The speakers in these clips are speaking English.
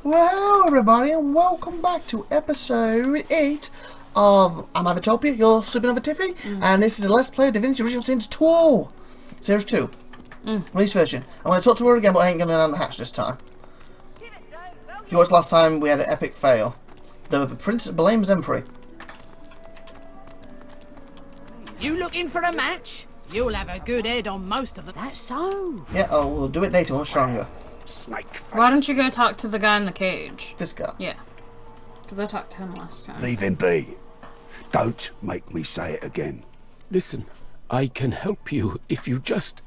Well, hello everybody, and welcome back to episode 8 of IVATOPIA, your SupernovaTiffy, and this is a Let's Play Divinity Original Sin 2, Series 2, release version. I'm going to talk to her again, but I ain't going to down the hatch this time. You watched last time, we had an epic fail. The Prince blames Emperor. You looking for a match? You'll have a good head on most of them. That's so. Yeah, oh, we'll do it later when we're stronger. Why don't you go talk to the guy in the cage? This guy. Yeah. Because I talked to him last time. Leave him be. Don't make me say it again. Listen, I can help you if you just...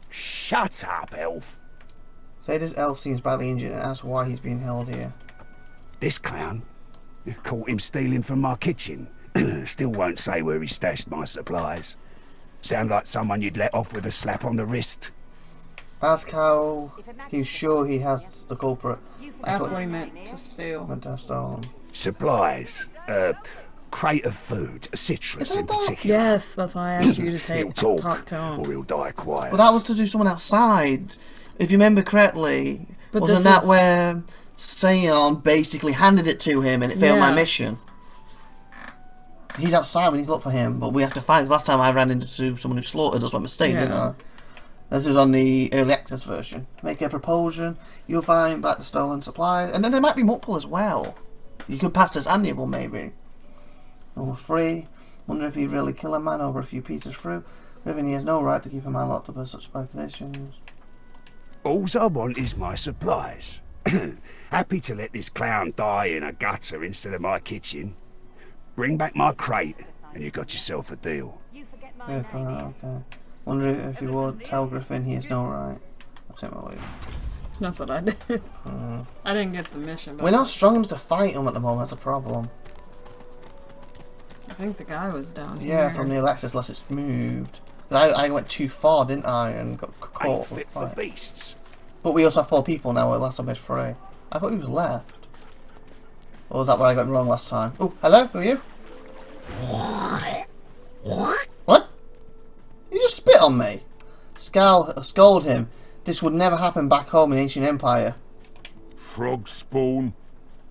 Shut up, elf. Say this elf seems badly injured and asks why he's being held here. This clown? You caught him stealing from my kitchen. Still won't say where he stashed my supplies. Sound like someone you'd let off with a slap on the wrist. Ask how he's sure he has the culprit. That's what he meant to steal. Meant to have stolen. Supplies. Crate of food. Citrus in particular. Yes, that's why I asked you to He'll talk to him. or he'll die quiet. But that was to do someone outside. If you remember correctly, But wasn't that where Sion basically handed it to him and it failed my mission? He's outside, we need to look for him, but we have to find him. Last time I ran into someone who slaughtered us by mistake, didn't I? This is on the early access version. Make a propulsion, you'll find back the stolen supplies, and then there might be multiple as well. You could pass this annual maybe. Number 3, wonder if he'd really kill a man over a few pieces of fruit. Riven, he has no right to keep a man locked up in such bad conditions. Alls I want is my supplies. Happy to let this clown die in a gutter instead of my kitchen. Bring back my crate, and you got yourself a deal. Okay. Wonder if you would tell Griffin he has no right. I'll take my leave. That's what I did. I didn't get the mission, but We're not strong enough to fight him at the moment, that's a problem. I think the guy was down here. Yeah, from the Alexis, unless it's moved. I went too far, didn't I, and got Ain't caught. fit for beasts. But we also have 4 people now, last time we had 3. I thought he was left. Or was that where I got wrong last time? Oh, hello, who are you? What? You just spit on me? Scold him. This would never happen back home in Ancient Empire. Frog spawn.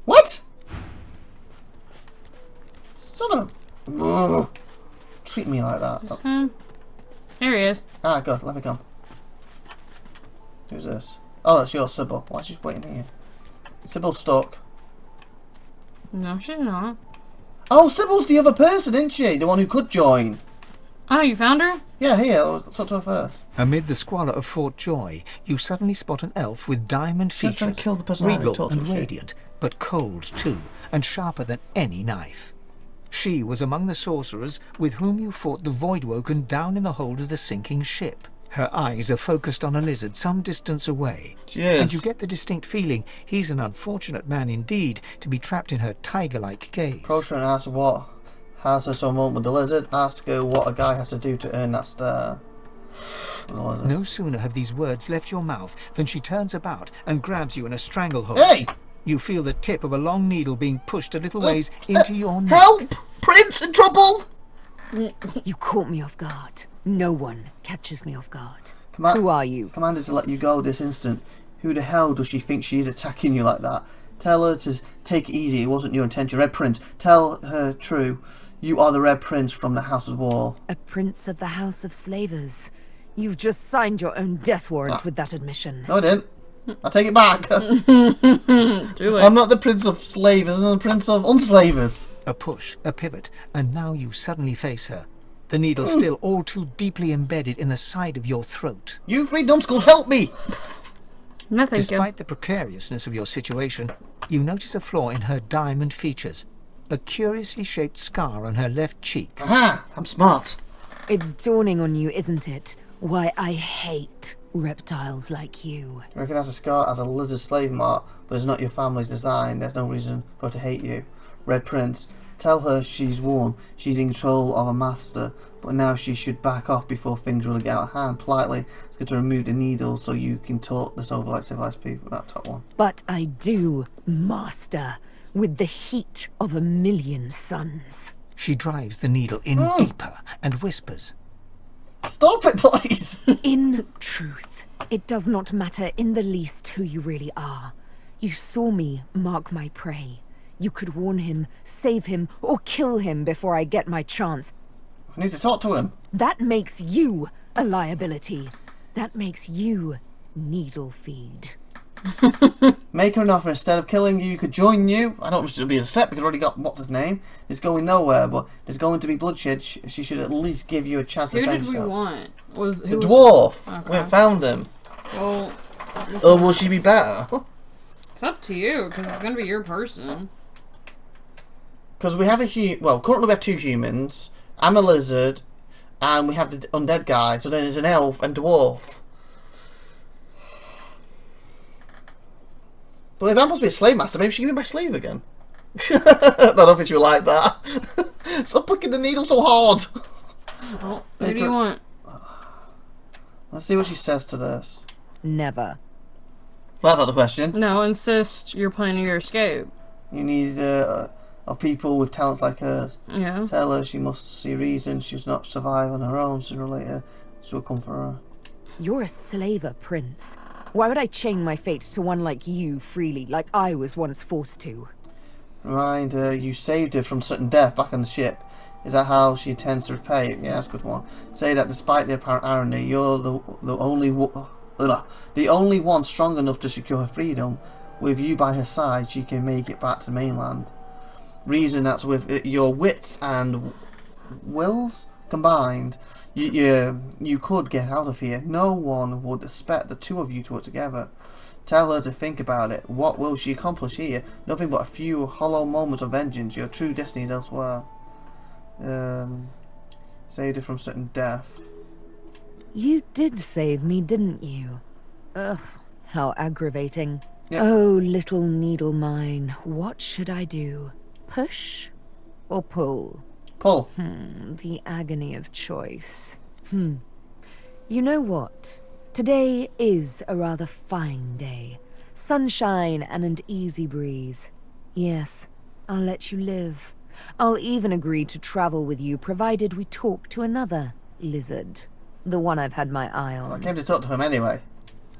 What? Son of... Ugh. Treat me like that. Is this him? Here he is. Ah, good. Let me come. Who's this? Oh, that's your Sybil. Why is she waiting here? Sybil's stuck. No, she's not. Oh, Sybil's the other person, isn't she? The one who could join. Oh, you found her? Yeah, here. I'll talk to her first. Amid the squalor of Fort Joy, you suddenly spot an elf with diamond She's trying features, to kill the person I regal talked to, and was she? radiant, but cold too, and sharper than any knife. She was among the sorcerers with whom you fought the Voidwoken down in the hold of the sinking ship. Her eyes are focused on a lizard some distance away, and you get the distinct feeling he's an unfortunate man indeed to be trapped in her tiger-like gaze. Approach her and ask what has her so moment with the lizard. Ask her what a guy has to do to earn that star. No sooner have these words left your mouth than she turns about and grabs you in a stranglehold. Hey! You feel the tip of a long needle being pushed a little ways into your neck. Help! Prince in trouble! You caught me off guard. No one catches me off guard. Who are you? Commanded to let you go this instant. Who the hell does she think she is attacking you like that? Tell her to take it easy. It wasn't your intention. Red Prince, tell her true. You are the Red Prince from the House of War. A prince of the House of Slavers. You've just signed your own death warrant with that admission. No, I didn't. I take it back. Too late. I'm not the Prince of Slavers, I'm the Prince of Unslavers. A push, a pivot, and now you suddenly face her. The needle still all too deeply embedded in the side of your throat. You 3 numbskulls, help me! No, thank you. Despite the precariousness of your situation, you notice a flaw in her diamond features. A curiously shaped scar on her left cheek. Aha! I'm smart. It's dawning on you, isn't it? Why I hate reptiles like you. You recognise a scar as a lizard slave mark, but it's not your family's design. There's no reason for her to hate you. Red Prince, tell her she's won. She's in control of a master, but now she should back off before things really get out of hand. Politely, it's good to remove the needle so you can talk this over like civilized people. That top one. But I do, master, with the heat of 1,000,000 suns. She drives the needle in deeper and whispers. Stop it, please! In truth, it does not matter in the least who you really are. You saw me mark my prey. You could warn him, save him, or kill him before I get my chance. I need to talk to him. That makes you a liability. That makes you needle feed. Make her an offer. Instead of killing you, could join you. I don't want it to be a set because I've already got what's his name. It's going nowhere, but there's going to be bloodshed. She should at least give you a chance to defend yourself. Who did we want? The dwarf. Okay. We haven't found him. Well, Oh, will she be better? it's up to you, because it's going to be your person. Because we have currently we have 2 humans. I'm a lizard, and we have the undead guy. So then there's an elf and dwarf. But if I'm supposed to be a slave master, maybe she can be my slave again. I don't think she would like that. Stop pucking the needle so hard. Well, who do you want? Let's see what she says to this. Never. That's not the question. No, insist you're planning your escape. You need of people with talents like hers. Yeah. Tell her she must see reason. She must not survive on her own. Sooner or later, she will come for her. You're a slaver, Prince. Why would I chain my fate to one like you freely, like I was once forced to? Remind her you saved her from certain death back on the ship. Is that how she intends to repay it? Yeah, that's a good one. Say that despite the apparent irony, you're the only one strong enough to secure her freedom. With you by her side, she can make it back to mainland. Reason that's with your wits and wills combined, you could get out of here. No one would expect the 2 of you to work together. Tell her to think about it. What will she accomplish here? Nothing but a few hollow moments of vengeance. Your true destiny is elsewhere. Saved her from certain death. You did save me, didn't you? Ugh, how aggravating. Yep. Oh, little needle mine, what should I do? Push or pull? Pull. The agony of choice. You know what? Today is a rather fine day. Sunshine and an easy breeze. Yes, I'll let you live. I'll even agree to travel with you, provided we talk to another lizard. The one I've had my eye on. I came to talk to him anyway.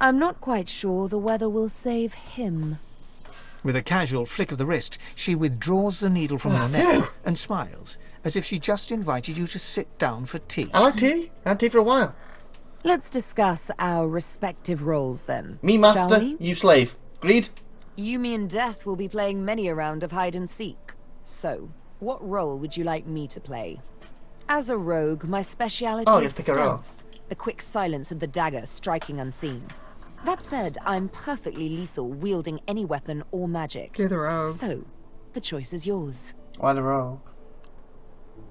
I'm not quite sure the weather will save him. With a casual flick of the wrist, she withdraws the needle from her neck and smiles, as if she just invited you to sit down for tea. I like tea. I had tea for a while. Let's discuss our respective roles then. Me master, shall we? you slave. Agreed? You, me, and Death will be playing many a round of hide and seek. So, what role would you like me to play? As a rogue, my speciality is pick a role. stealth. The quick silence of the dagger striking unseen. That said, I'm perfectly lethal, wielding any weapon or magic. Do the rogue. So, the choice is yours. Why the rogue?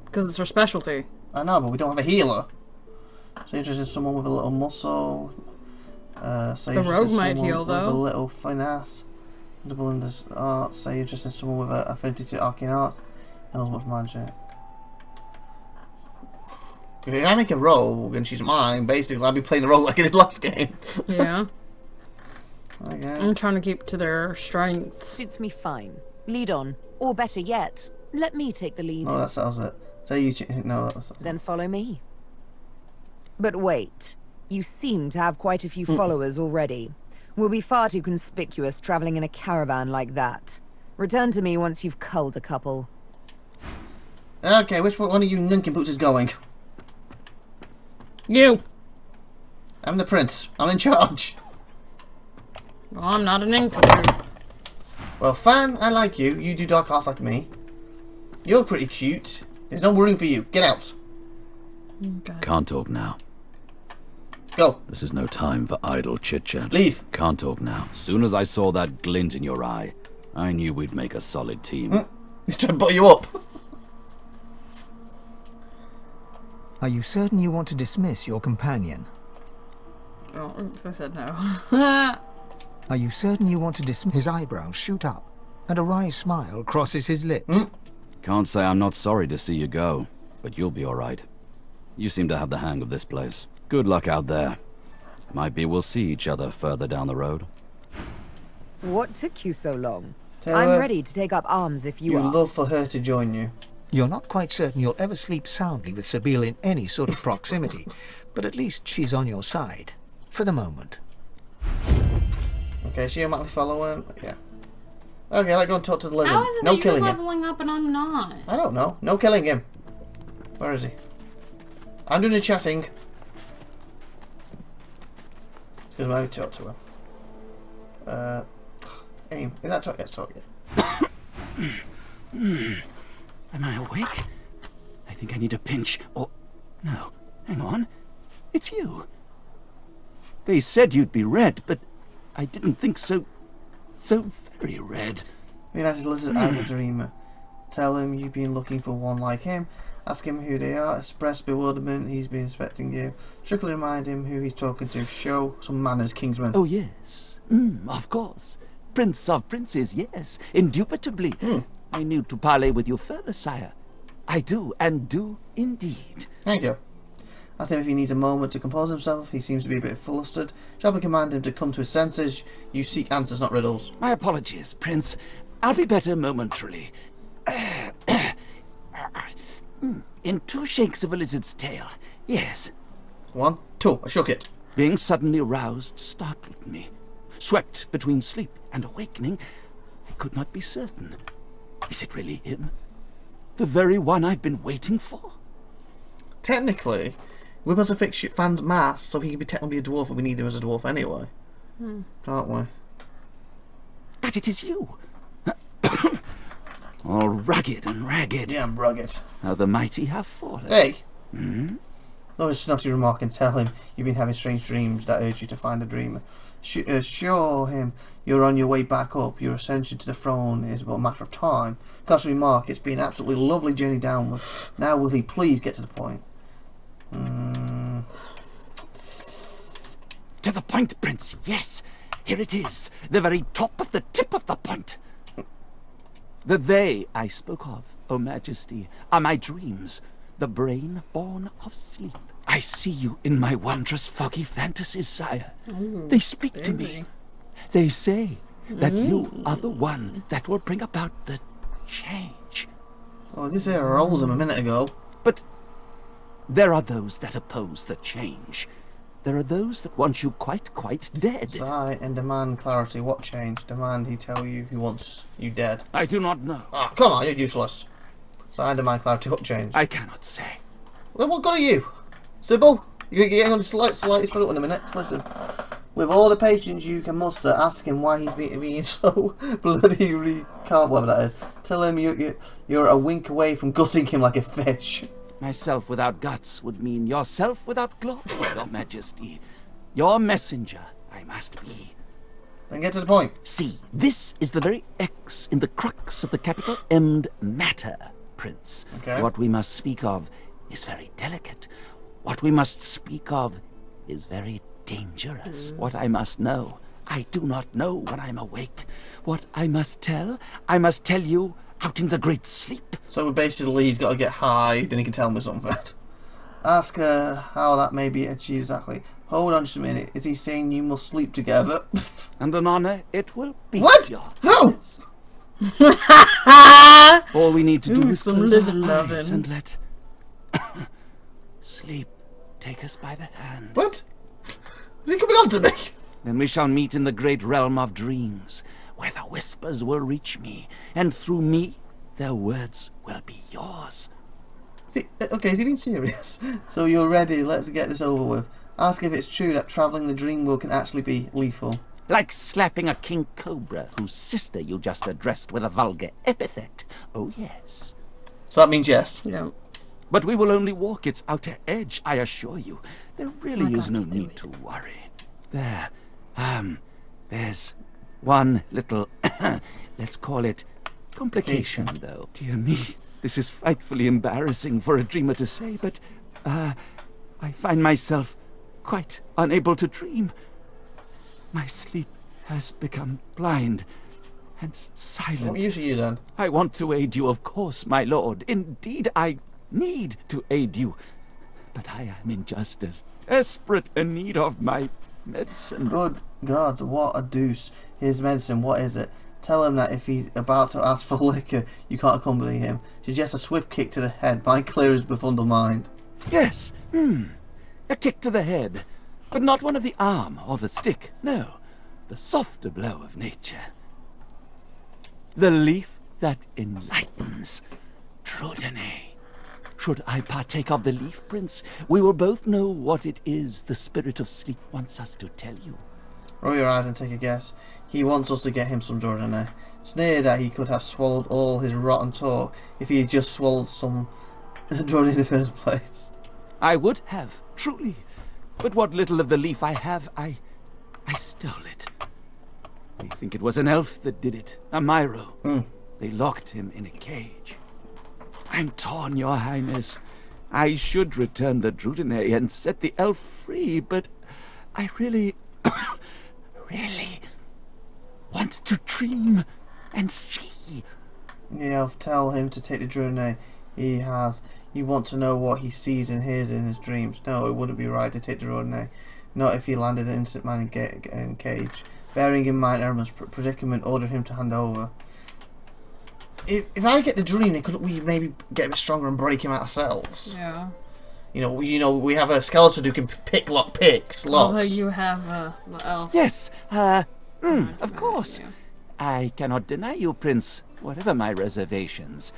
Because it's her specialty. I know, but we don't have a healer. So you're interested in someone with a little muscle. So The rogue might heal, with though. a little finesse. Double in this art. Say you're interested in someone with an affinity to arcane art. Knows much magic. If I make a rogue and she's mine, basically I'll be playing the role like I did last game. Yeah. Okay. I'm trying to keep to their strengths. Suits me fine. Lead on. Or better yet, let me take the lead. No, that settles it. Say you no. Then follow me. But wait. You seem to have quite a few followers already. We'll be far too conspicuous traveling in a caravan like that. Return to me once you've culled a couple. Okay, which one of you nincompoops is going? You! I'm the prince. I'm in charge. Well, I'm not an nincompoop. Well, Fan, I like you. You do dark arts like me. You're pretty cute. There's no room for you. Get out. Can't talk now. Go. This is no time for idle chit-chat. Leave. Can't talk now. Soon as I saw that glint in your eye, I knew we'd make a solid team. He's trying to butt you up. Are you certain you want to dismiss your companion? Oh, oops, I said no. Are you certain you want to dismiss? His eyebrows shoot up, and a wry smile crosses his lips. Can't say I'm not sorry to see you go, but you'll be all right. You seem to have the hang of this place. Good luck out there. Might be we'll see each other further down the road. What took you so long? Tell I'm her ready to take up arms if you you'd are. love for her to join you. You're not quite certain you'll ever sleep soundly with Sabine in any sort of proximity, but at least she's on your side. For the moment. Okay, so you automatically follow him? Yeah. Okay, let's go and talk to the lizard. How is it No that you're killing him. leveling up and I'm not? I don't know. No killing him. Where is he? I'm doing the chatting. Excuse me, let me talk to him. Aim. Is that talk? Yes, talk, yeah. Am I awake? I think I need a pinch, or... No, hang on. It's you. They said you'd be red, but I didn't think so very red. He has his lizard as a dreamer. Tell him you've been looking for one like him. Ask him who they are. Express bewilderment. He's been inspecting you. Strictly remind him who he's talking to. Show some manners, Kingsman. Oh, yes. Of course. Prince of Princes, yes. Indubitably. I need to parley with you further, sire. I do, and do indeed. Thank you. Ask him if he needs a moment to compose himself. He seems to be a bit flustered. Sharply command him to come to his senses. You seek answers, not riddles. My apologies, Prince. I'll be better momentarily. In 2 shakes of a lizard's tail, yes. 1, 2. I shook it. Being suddenly roused startled me. Swept between sleep and awakening, I could not be certain. Is it really him? The very one I've been waiting for? Technically, we're supposed to fix Fan's mask so he can be technically a dwarf, and we need him as a dwarf anyway. Can't we? But it is you. All rugged and ragged. Yeah, I'm rugged. How the mighty have fallen. Hey! No, it's snotty remark and tell him you've been having strange dreams that urge you to find a dreamer. Assure him you're on your way back up. Your ascension to the throne is but a matter of time. Cautionary remark, it's been an absolutely lovely journey downward. Now will he please get to the point? To the point, Prince, yes. Here it is. The very top of the tip of the point. The they I spoke of, O Majesty, are my dreams. The brain born of sleep. I see you in my wondrous foggy fantasies, sire. They speak to me. They say that you are the one that will bring about the change. Oh, this here rolls him a minute ago. But there are those that oppose the change. There are those that want you quite dead. Sigh and demand clarity. What change? Demand he tell you he wants you dead. I do not know. Ah, come on, you're useless. Sigh and demand clarity. What change? I cannot say. Well, what good are you? Sybil, you're getting on the slightest through in a minute. Listen, with all the patience you can muster, ask him why he's being so bloody recant, whatever that is. Tell him you're a wink away from gutting him like a fish. Myself without guts would mean yourself without glory, Your Majesty. Your messenger I must be. Then get to the point. See, this is the very X in the crux of the capital M'd matter, Prince. Okay. What we must speak of is very delicate. What we must speak of is very dangerous. What I must know, I do not know when I'm awake. What I must tell you out in the great sleep. So basically he's got to get high, then he can tell me something. Ask her how that may be achieved exactly. Hold on just a minute. Is he saying you must sleep together? And an honor it will be. What? Your No! All we need to do is some close lizard our loving. eyes and let sleep take us by the hand. What? Is he coming on to me? Then we shall meet in the great realm of dreams, where the whispers will reach me, and through me their words will be yours. Okay, is he being serious? So you're ready, let's get this over with. Ask if it's true that travelling the dream world can actually be lethal. Like slapping a king cobra whose sister you just addressed with a vulgar epithet. Oh yes. So that means yes. Yeah. But we will only walk its outer edge, I assure you. There really Oh is God, no just do need it. to worry. There's one little, let's call it, complication, though. Dear me, this is frightfully embarrassing for a dreamer to say, but, I find myself quite unable to dream. My sleep has become blind and silent. What use are you then? I want to aid you, of course, my lord. Indeed, I need to aid you. But I am in just as desperate a need of my medicine. Good God, what a deuce. His medicine, what is it? Tell him that if he's about to ask for liquor, you can't accompany him. Suggest a swift kick to the head might clear his befuddled mind. Yes, a kick to the head. But not one of the arm or the stick, no. the softer blow of nature. The leaf that enlightens. Trudene. Should I partake of the leaf, Prince, we will both know what it is the spirit of sleep wants us to tell you. Roll your eyes and take a guess. He wants us to get him some Jordanae. Sneer that he could have swallowed all his rotten talk if he had just swallowed some Jordanae in the first place. I would have, truly. But what little of the leaf I have, I stole it. They think it was an elf that did it, a Myro. They locked him in a cage. I'm torn, your highness. I should return the Drudene and set the elf free, but I really, really want to dream and see. The elf tell him to take the Drudene he has. You want to know what he sees and hears in his dreams. No, it wouldn't be right to take the Drudene. Not if he landed an instant man in cage. Bearing in mind Erman's predicament, ordered him to hand over. If I get the dream, then couldn't we maybe get a bit stronger and break him ourselves? Yeah. You know, we have a skeleton who can pick locks. Although you have the elf. Yes, of course. I cannot deny you, Prince, whatever my reservations.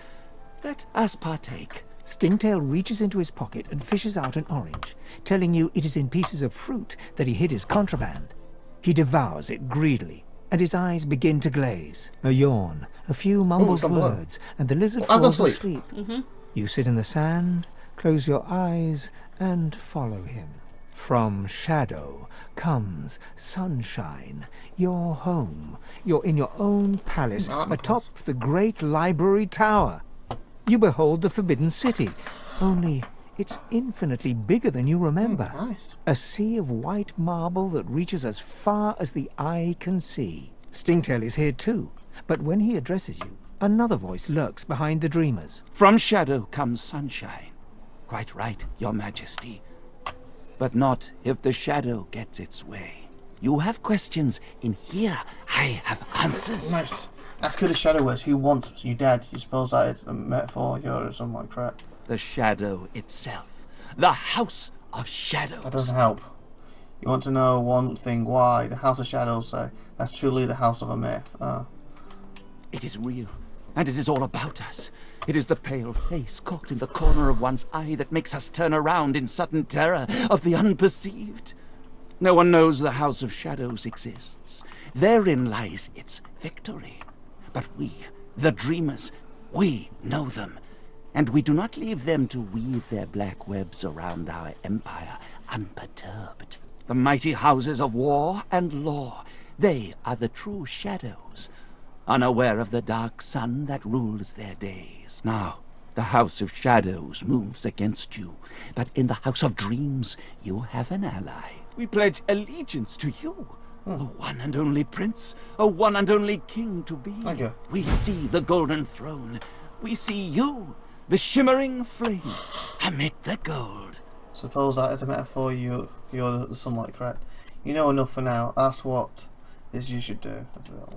Let us partake. Stingtail reaches into his pocket and fishes out an orange, telling you it is in pieces of fruit that he hid his contraband. He devours it greedily, and his eyes begin to glaze. A yawn, a few mumbled words, and the lizard falls asleep. You sit in the sand, close your eyes, and follow him. From shadow comes sunshine, your home. You're in your own palace, atop the great library tower. You behold the Forbidden City, only it's infinitely bigger than you remember. Nice. A sea of white marble that reaches as far as the eye can see. Stingtail is here too, but when he addresses you, another voice lurks behind the dreamers. From shadow comes sunshine. Quite right, your majesty. But not if the shadow gets its way. You have questions, in here I have answers. Nice. Ask who the shadow is, who wants you dead. You suppose that is a metaphor, or something like that. The shadow itself. The House of Shadows. That doesn't help. You want to know one thing, why the House of Shadows say that's truly the house of a myth. It is real, and it is all about us. It is the pale face caught in the corner of one's eye that makes us turn around in sudden terror of the unperceived. No one knows the House of Shadows exists. Therein lies its victory. But we, the dreamers, we know them. And we do not leave them to weave their black webs around our empire unperturbed. The mighty houses of war and law, they are the true shadows, unaware of the dark sun that rules their days. Now, the House of Shadows moves against you, but in the House of Dreams, you have an ally. We pledge allegiance to you. A one and only prince, a one and only king to be. Thank you. We see the golden throne. We see you, the shimmering flame, amid the gold. Suppose that is a metaphor, you're the sunlight, correct? You know enough for now. Ask what is you should do.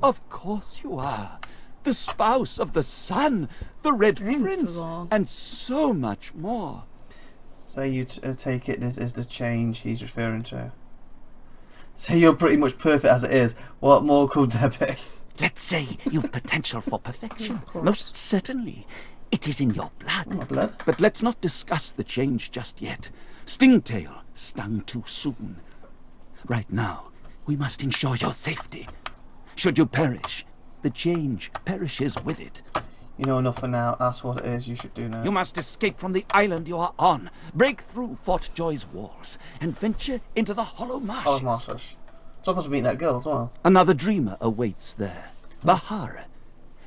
Of course you are. The spouse of the sun, the Red Prince, and so much more. Say you take it this is the change he's referring to. Say you're pretty much perfect as it is. What more could there be? Let's say you've potential for perfection. Most certainly. It is in your blood. My blood? But let's not discuss the change just yet. Stingtail stung too soon. Right now, we must ensure your safety. Should you perish, the change perishes with it. You know enough for now. Ask what it is you should do now. You must escape from the island you are on, break through Fort Joy's walls, and venture into the Hollow Marshes. Hollow Marshes. Supposed to meet that girl as well. Another dreamer awaits there. Bahara.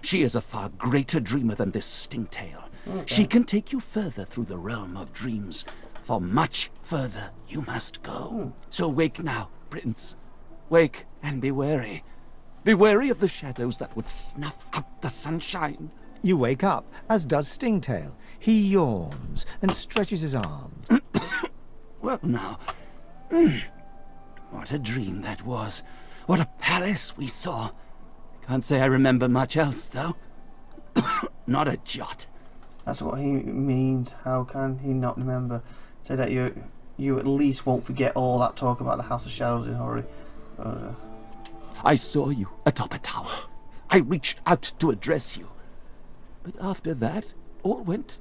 She is a far greater dreamer than this Stingtail. Okay. She can take you further through the realm of dreams. For much further you must go. So wake now, Prince. Wake and be wary. Be wary of the shadows that would snuff out the sunshine. You wake up, as does Stingtail. He yawns and stretches his arms. Well now, what a dream that was. What a palace we saw. Can't say I remember much else, though. Not a jot. That's what he means. How can he not remember? Say that you at least won't forget all that talk about the House of Shadows in a hurry. I saw you atop a tower. I reached out to address you. But after that, all went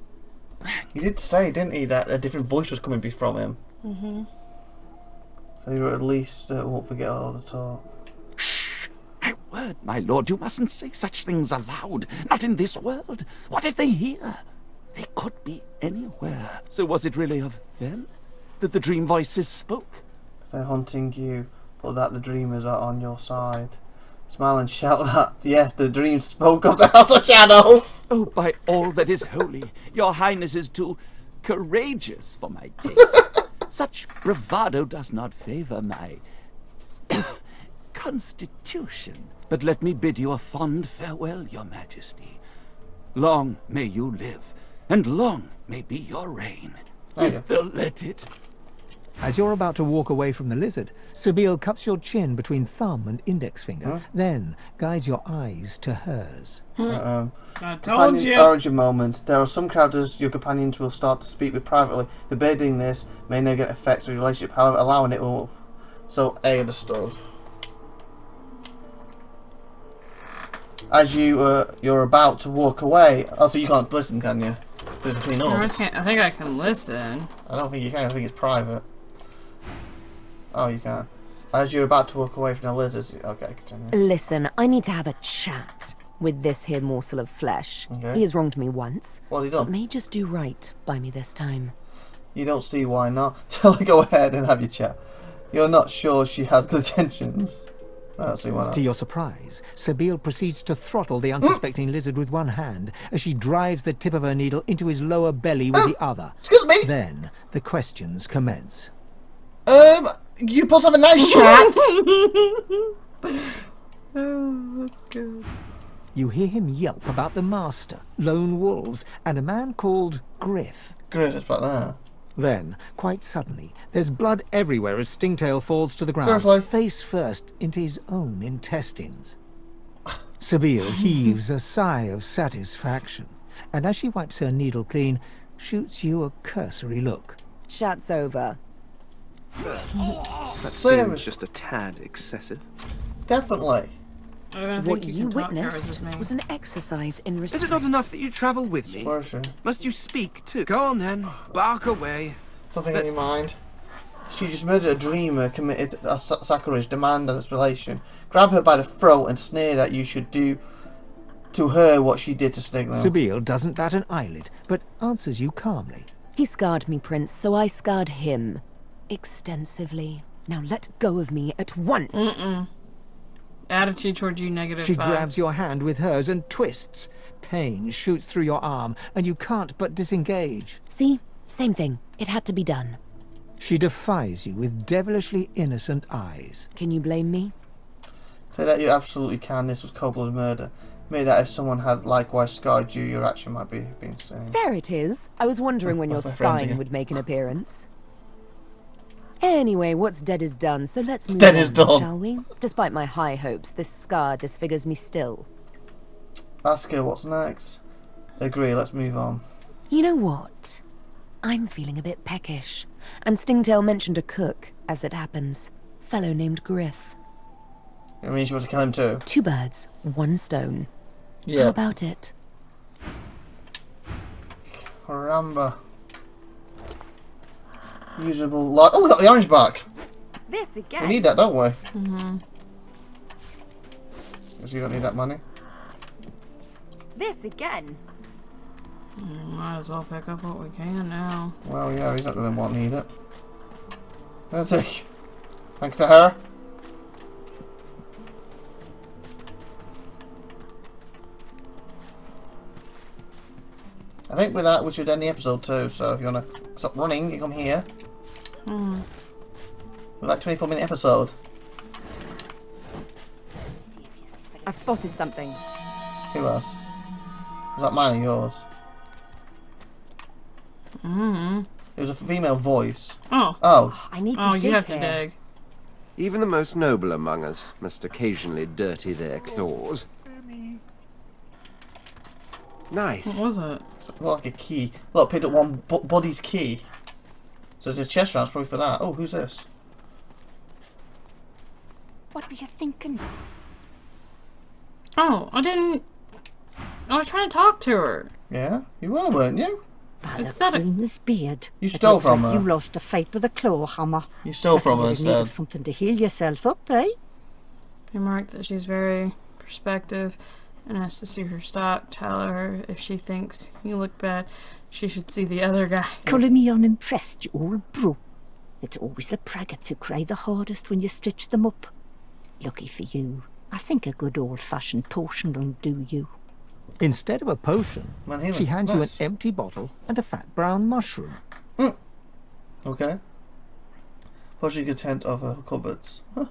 blank. He did say, didn't he, that a different voice was coming from him. Mm-hmm. So you at least won't forget all the talk. Shh! My word, my lord, you mustn't say such things aloud. Not in this world. What if they hear? They could be anywhere. So was it really of them that the dream voices spoke? They're hunting you, but that the dreamers are on your side. Smile and shout that, yes, the dream spoke of the House of Shadows! Oh, by all that is holy, your highness is too courageous for my taste. Such bravado does not favor my constitution. But let me bid you a fond farewell, your majesty. Long may you live, and long may be your reign, if they'll let it. As you're about to walk away from the lizard, Sabine cups your chin between thumb and index finger, then guides your eyes to hers. I told you! Origin moment. There are some characters your companions will start to speak with privately. Debating this may negative affect the relationship, however, allowing it will... So, A, understood. As you're about to walk away... Oh, so you can't listen, can you? It's between us. I think I can listen. I don't think you can. I think it's private. Oh, you can't. As you're about to walk away from the lizards... Okay, continue. Listen, I need to have a chat with this here morsel of flesh. Okay. He has wronged me once. What's he But done? may just do right by me this time. You don't see why not. Tell her go ahead and have your chat. You're not sure she has good intentions. I don't see why not. To your surprise, Sabine proceeds to throttle the unsuspecting lizard with one hand as she drives the tip of her needle into his lower belly with the other. Excuse me! Then the questions commence. You both have a nice chat! Oh, that's good. You hear him yelp about the master, lone wolves, and a man called Griff. Good, it's about that. Then, quite suddenly, there's blood everywhere as Stingtail falls to the ground, Seriously? face first into his own intestines. Sabine heaves a sigh of satisfaction, and as she wipes her needle clean, shoots you a cursory look. Chat's over. That seems just a tad excessive. Definitely. I don't What think you can talk here with witnessed this name. was an exercise in Is restraint. it not enough that you travel with me? Where is she? Must you speak too? Go on then, bark away. Something in your mind? She just murdered a dreamer, committed a sacrilege, demand an explanation. Grab her by the throat and sneer that you should do to her what she did to Stigno. Sabine doesn't bat an eyelid, but answers you calmly. He scarred me, Prince, so I scarred him. Extensively. Now let go of me at once. Attitude towards you, -5. She grabs your hand with hers and twists. Pain shoots through your arm, and you can't but disengage. See? Same thing. It had to be done. She defies you with devilishly innocent eyes. Can you blame me? Say that you absolutely can. This was cold-blooded murder. Maybe that if someone had likewise scarred you, your action might be insane. There it is. I was wondering when your My friend spine again. would make an appearance. Anyway, what's dead is done, so let's move Dead on, is done. shall we? Despite my high hopes, this scar disfigures me still. Ask her what's next. Agree, let's move on. You know what? I'm feeling a bit peckish. And Stingtail mentioned a cook, as it happens. Fellow named Griff. It means you want to kill him too. 2 birds, 1 stone. How Yeah. about it? Caramba. Usable light. Oh, we got the orange back. This We again. need that, don't we? Because you don't need that money. This again. Might as well pick up what we can now. Well, yeah, he's not going to need it. Let's see. Thanks to her. I think with that we should end the episode too, so if you want to stop running, you come here. We're like 24-minute episode. I've spotted something. Who else? Was that mine or yours? It was a female voice. Oh. Oh. I need to Oh, dig you have to here. dig. Even the most noble among us must occasionally dirty their claws. Nice. What was it? It's like a key. Look, picked up one body's key. So there's a chest round, probably for that. Oh, who's this? What were you thinking? Oh, I was trying to talk to her. Yeah, you were, weren't you? By It's the not a- Queen's beard. You stole It looks from like her. You lost a fight with a claw hammer. You stole from her You're in need of instead. something to heal yourself up, eh? Remarked that she's very perspective and asked to see her stock. Tell her if she thinks you look bad, she should see the other guy. Calling me unimpressed, you old bro. It's always the braggarts who cry the hardest when you stitch them up. Lucky for you, I think a good old-fashioned potion will do you. Instead of a potion, Man, she hands you an nice. empty bottle and a fat brown mushroom. Okay. Push your content of her cupboards. Huh.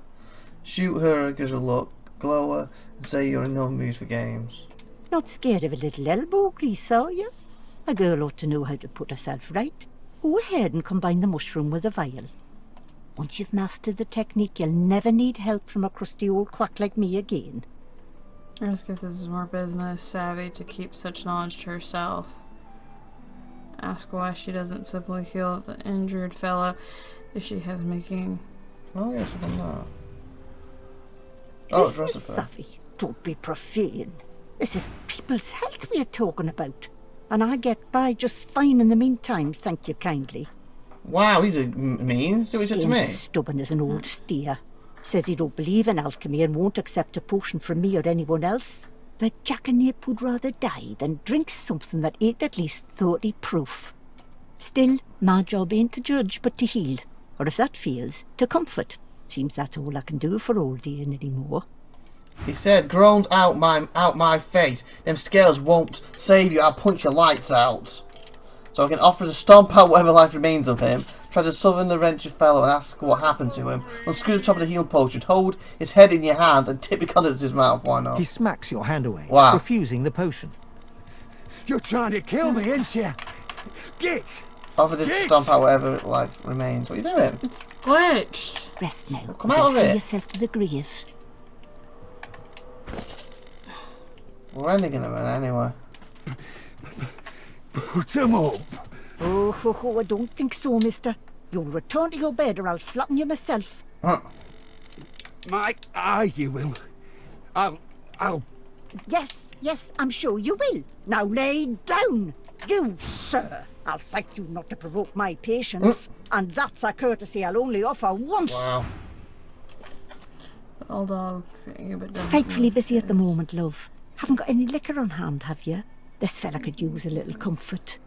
Shoot her a good look, glow her, and say you're in no mood for games. Not scared of a little elbow grease, are you? A girl ought to know how to put herself right. Go ahead and combine the mushroom with a vial. Once you've mastered the technique, you'll never need help from a crusty old quack like me again. Ask if this is more business savvy to keep such knowledge to herself. Ask why she doesn't simply heal the injured fellow if she has making. Oh, yes, I've done that. Oh, Listen, dress her. Savvy, don't be profane. This is people's health we're talking about. And I get by just fine in the meantime, thank you kindly. Wow, he's a mean. See what he said to He's me? as stubborn as an old steer. Says he don't believe in alchemy and won't accept a potion from me or anyone else. But Jackanap would rather die than drink something that ain't at least 30 proof. Still, my job ain't to judge, but to heal. Or if that fails, to comfort. Seems that's all I can do for old Ian anymore. He said, groaned out my face. Them scales won't save you. I'll punch your lights out. So I can offer to stomp out whatever life remains of him, try to summon the wretched fellow and ask what happened to him, unscrew the top of the heal potion, hold his head in your hands and tip your contents in his mouth. Why not? He smacks your hand away, Wow. refusing the potion. You're trying to kill me, ain't you? Get! Offer to stomp out whatever life remains. What are you doing? Glitched. Rest now. Come out of Hie it. yourself to the grave. We're ending in a minute anyway. Put him up. Oh, ho, ho, I don't think so, mister. You'll return to your bed or I'll flatten you myself. You will. I'll... Yes, yes, I'm sure you will. Now lay down. You, sir. I'll thank you not to provoke my patience. And that's a courtesy I'll only offer once. Wow. Old dog's getting a bit done. Frightfully busy at the moment, love. Haven't got any liquor on hand, have you? This fella could use a little comfort.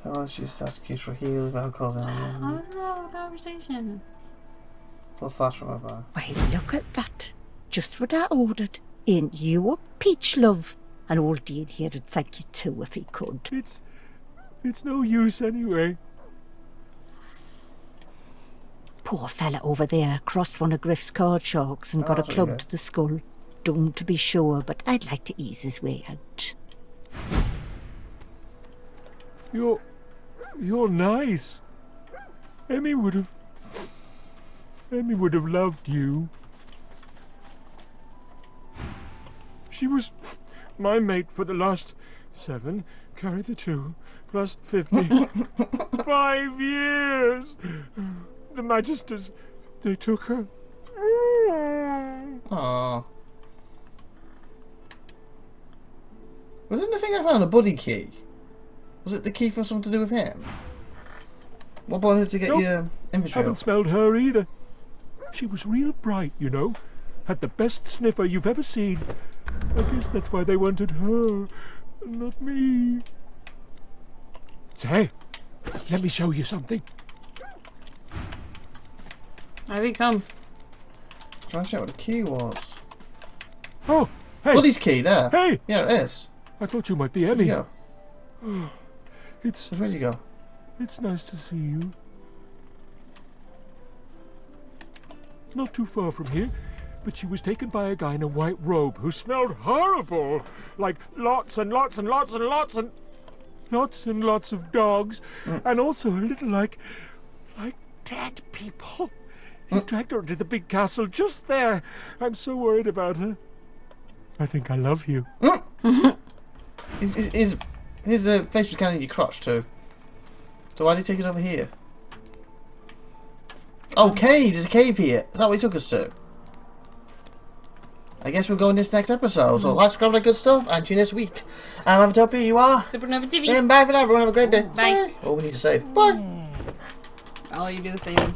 Tell her she's executed for heal without causing harm. How is that a conversation? Little flash from her back. Why, look at that. Just what I ordered. Ain't you a peach, love? And old Dean here would thank you too if he could. It's no use anyway. Poor fella over there crossed one of Griff's card sharks and got a that's club really to the skull. Doomed to be sure, but I'd like to ease his way out. You're nice. Emmy would have loved you. She was my mate for the last 7, carry the 2, plus 50. 5 years! The Magisters, they took her. Aww. Wasn't the thing I found a buddy key? Was it the key for something to do with him? What wanted to get Nope. your inventory Haven't up? smelled her either. She was real bright, you know. Had the best sniffer you've ever seen. I guess that's why they wanted her, and not me. Say, let me show you something. Ivy, come. Trying to check what the key was. Oh, hey, Buddy's key, there. hey! Yeah, it is. I thought you might be Where'd you Emmy. go? It's Where'd you go? It's nice to see you. Not too far from here, but she was taken by a guy in a white robe who smelled horrible. Like lots and lots and lots and lots and lots and lots of dogs. And also a little like dead people. He dragged her into the big castle just there. I'm so worried about her. I think I love you. His face was kind of in your crotch too. So why did he take us over here? Oh, cave! There's a cave here. Is that what he took us to? I guess we're going this next episode. So let's grab the good stuff and tune this week. I'm IVATOPIA, you are? SupernovaTiffy. And bye for now, everyone. Have a great day. Bye. Oh, we need to save. Bye. I'll let you do the same.